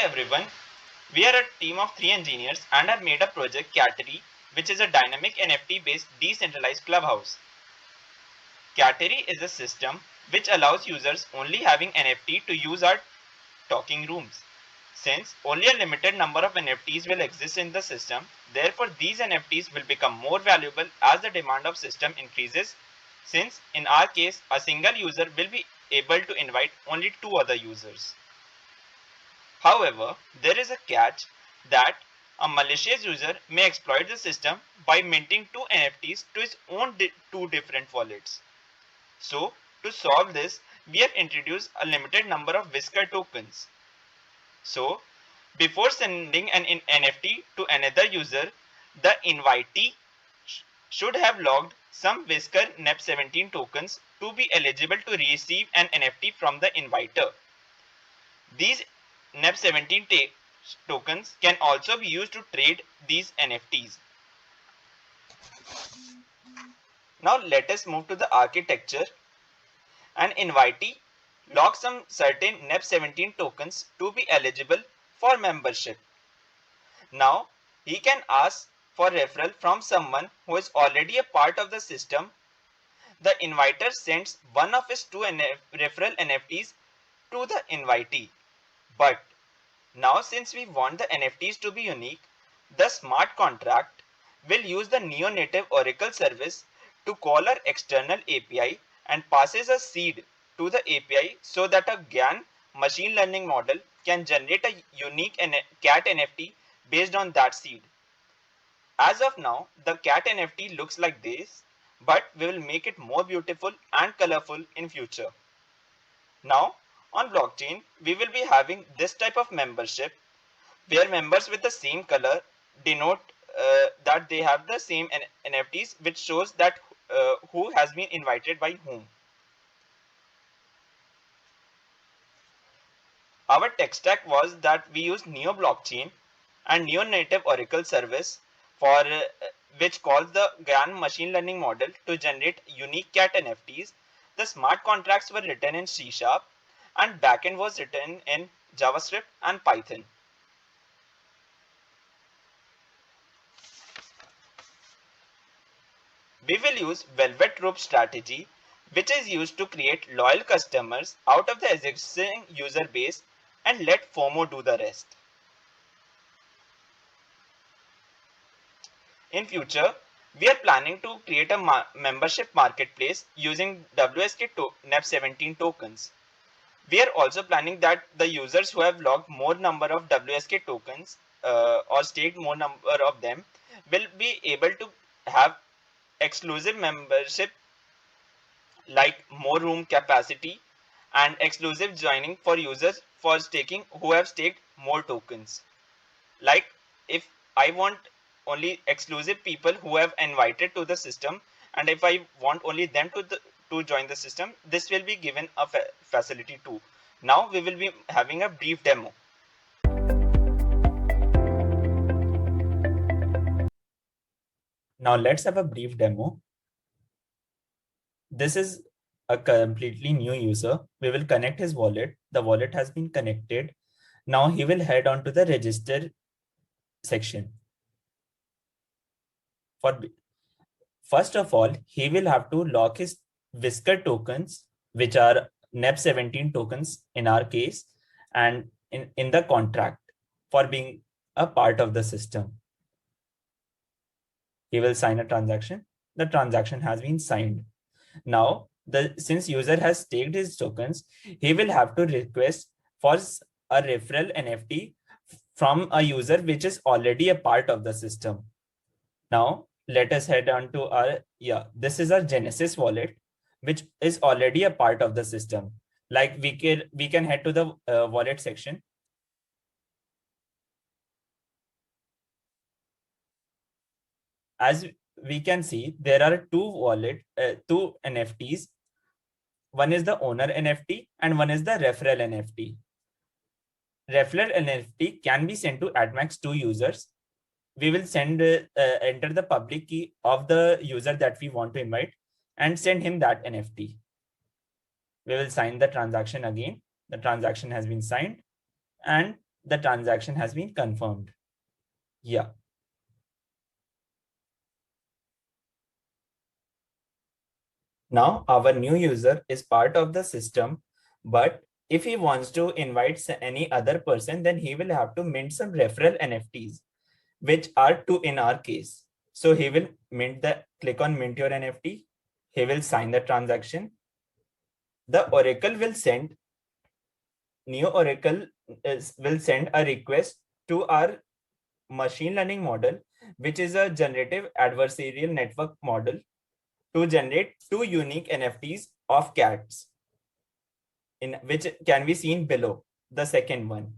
everyone, we are a team of 3 engineers and have made a project Cattery, which is a dynamic NFT based decentralized clubhouse. Cattery is a system which allows users only having NFT to use our talking rooms. Since only a limited number of NFTs will exist in the system, therefore these NFTs will become more valuable as the demand of system increases, since in our case a single user will be able to invite only 2 other users. However, there is a catch that a malicious user may exploit the system by minting 2 NFTs to his own 2 different wallets. So, to solve this, we have introduced a limited number of Whisker tokens. So, before sending an NFT to another user, the invitee should have logged some Whisker NEP17 tokens to be eligible to receive an NFT from the inviter. These NEP17 tokens can also be used to trade these NFTs. Now let us move to the architecture. An invitee logs some certain NEP17 tokens to be eligible for membership. Now he can ask for referral from someone who is already a part of the system. The inviter sends one of his 2 referral NFTs to the invitee. But now since we want the NFTs to be unique, the smart contract will use the neo-native Oracle service to call our external API and passes a seed to the API so that a GAN machine learning model can generate a unique cat NFT based on that seed. As of now, the cat NFT looks like this, but we will make it more beautiful and colorful in future. Now, on blockchain, we will be having this type of membership where members with the same color denote that they have the same NFTs, which shows that who has been invited by whom. Our tech stack was that we used Neo blockchain and Neo native Oracle service for which calls the GAN machine learning model to generate unique cat NFTs. The smart contracts were written in C# and backend was written in JavaScript and Python. We will use velvet rope strategy, which is used to create loyal customers out of the existing user base and let FOMO do the rest. In future, we are planning to create a membership marketplace using WSK NEP17 tokens. We are also planning that the users who have logged more number of WSK tokens or staked more number of them will be able to have exclusive membership like more room capacity and exclusive joining for users for staking who have staked more tokens. Like if I want only exclusive people who have invited to the system, and if I want only them to join the system, this will be given a facility too. Now we will be having a brief demo. Now let's have a brief demo. This is a completely new user. We will connect his wallet. The wallet has been connected. Now he will head on to the register section. First of all, he will have to lock his Whisker tokens, which are NEP17 tokens in our case, and in the contract for being a part of the system. He will sign a transaction. The transaction has been signed. Now, since user has staked his tokens, he will have to request for a referral NFT from a user which is already a part of the system. Now, let us head on to our, this is our Genesis wallet, which is already a part of the system. Like we can head to the wallet section. As we can see, there are two NFTs. One is the owner NFT and one is the referral NFT. Referral NFT can be sent to at max 2 users. We will enter the public key of the user that we want to invite and send him that NFT. We will sign the transaction again. The transaction has been signed and the transaction has been confirmed. Yeah. Now our new user is part of the system, but if he wants to invite any other person, then he will have to mint some referral NFTs, which are two in our case. So he will click on mint your NFT. He will sign the transaction. The Oracle will send, Neo Oracle will send a request to our machine learning model, which is a generative adversarial network model, to generate two unique NFTs of cats, in which can be seen below, the second one.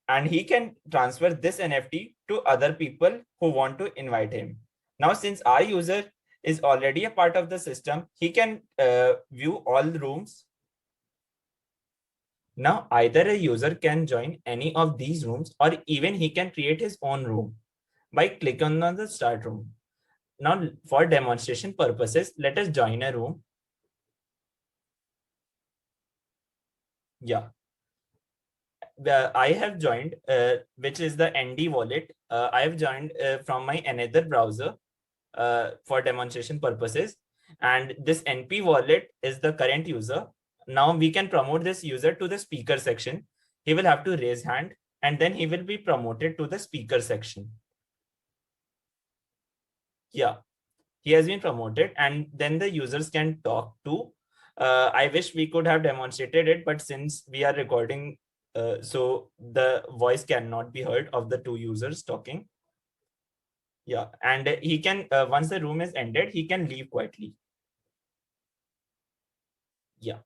And he can transfer this NFT to other people who want to invite him. Now, since our user is already a part of the system, he can view all rooms. Now, either a user can join any of these rooms, or even he can create his own room by clicking on the start room. Now, for demonstration purposes, let us join a room. Yeah. I have joined, which is the ND wallet. I have joined from my another browser for demonstration purposes. And this NP wallet is the current user. Now we can promote this user to the speaker section. He will have to raise hand, and then he will be promoted to the speaker section. Yeah, he has been promoted, and then the users can talk to. I wish we could have demonstrated it, but since we are recording, so the voice cannot be heard of the two users talking. Yeah, and he can, once the room is ended, he can leave quietly. Yeah.